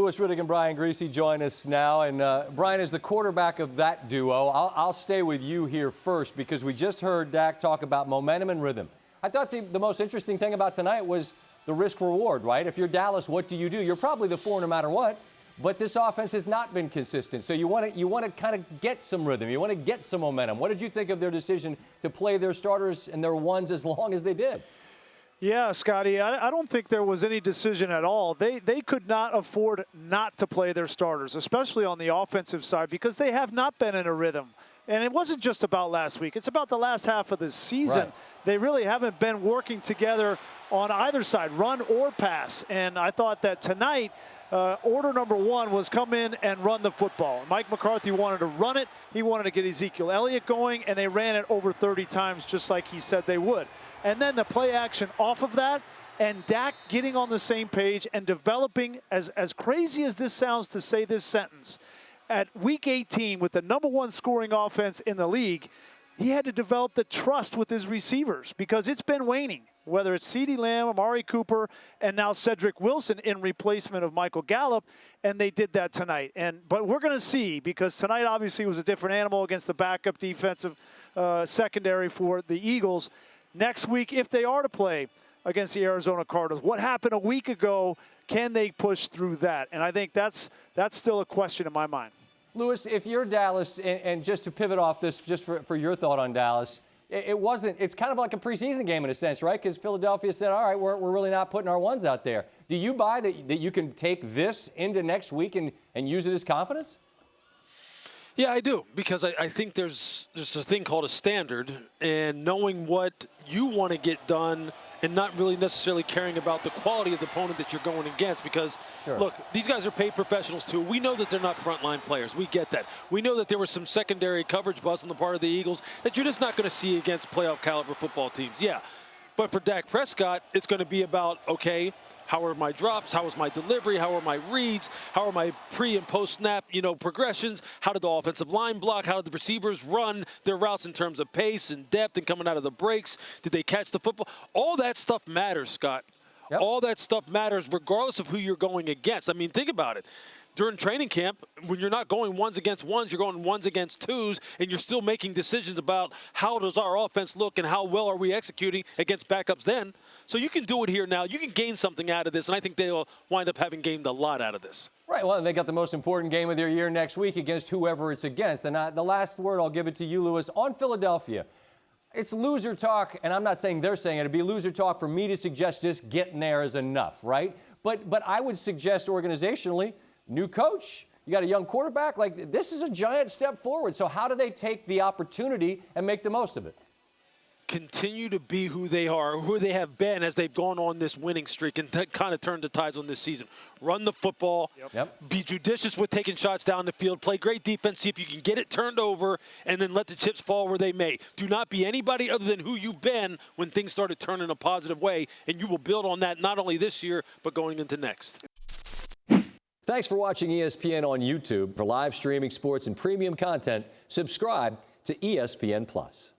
Riddick and Brian Griese join us now. And Brian is the quarterback of that duo. I'll stay with you here first because we just heard Dak talk about momentum and rhythm. I thought the most interesting thing about tonight was the risk reward, right? If you're Dallas, what do? You're probably the 4 no matter what. But this offense has not been consistent. So you want to kind of get some rhythm. You want to get some momentum. What did you think of their decision to play their starters and their ones as long as they did? Yeah, Scotty, I don't think there was any decision at all. They could not afford not to play their starters, especially on the offensive side, because they have not been in a rhythm. And it wasn't just about last week. It's about the last half of the season. Right. They really haven't been working together on either side, run or pass. And I thought that tonight, order number one was come in and run the football. Mike McCarthy wanted to run it. He wanted to get Ezekiel Elliott going, and they ran it over 30 times just like he said they would. And then the play action off of that, and Dak getting on the same page and developing, as crazy as this sounds to say this sentence, at week 18 with the #1 scoring offense in the league, he had to develop the trust with his receivers because it's been waning, whether it's CeeDee Lamb, Amari Cooper, and now Cedric Wilson in replacement of Michael Gallup, and they did that tonight. But we're going to see, because tonight obviously was a different animal against the backup defensive secondary for the Eagles. Next week, if they are to play against the Arizona Cardinals, what happened a week ago? Can they push through that? And I think that's still a question in my mind. Louis, if you're Dallas, and just to pivot off this, just for your thought on Dallas, it's kind of like a preseason game in a sense, right? Because Philadelphia said, all right, we're really not putting our ones out there. Do you buy that you can take this into next week and use it as confidence? Yeah, I do, because I think there's a thing called a standard, and knowing what you want to get done and not really necessarily caring about the quality of the opponent that you're going against, because, Sure. Look, these guys are paid professionals too. We know that they're not frontline players. We get that. We know that there was some secondary coverage bust on the part of the Eagles that you're just not going to see against playoff caliber football teams. Yeah, but for Dak Prescott, it's going to be about, okay, how are my drops? How is my delivery? How are my reads? How are my pre and post snap, progressions? How did the offensive line block? How did the receivers run their routes in terms of pace and depth and coming out of the breaks? Did they catch the football? All that stuff matters, Scott. Yep. All that stuff matters regardless of who you're going against. I mean, think about it. During training camp, when you're not going ones against ones, you're going ones against twos, and you're still making decisions about how does our offense look and how well are we executing against backups then. So you can do it here now. You can gain something out of this, and I think they'll wind up having gained a lot out of this. Right. Well, they got the most important game of their year next week against whoever it's against. And the last word, I'll give it to you, Louis, on Philadelphia. It's loser talk, and I'm not saying they're saying it. It'd be loser talk for me to suggest just getting there is enough, right? But I would suggest organizationally, new coach, you got a young quarterback, like this is a giant step forward. So how do they take the opportunity and make the most of it? Continue to be who they are, who they have been as they've gone on this winning streak and kind of turned the tides on this season. Run the football, Be judicious with taking shots down the field, play great defense, see if you can get it turned over, and then let the chips fall where they may. Do not be anybody other than who you've been when things started turning a positive way, and you will build on that not only this year, but going into next. Thanks for watching ESPN on YouTube. For live streaming sports and premium content, subscribe to ESPN+.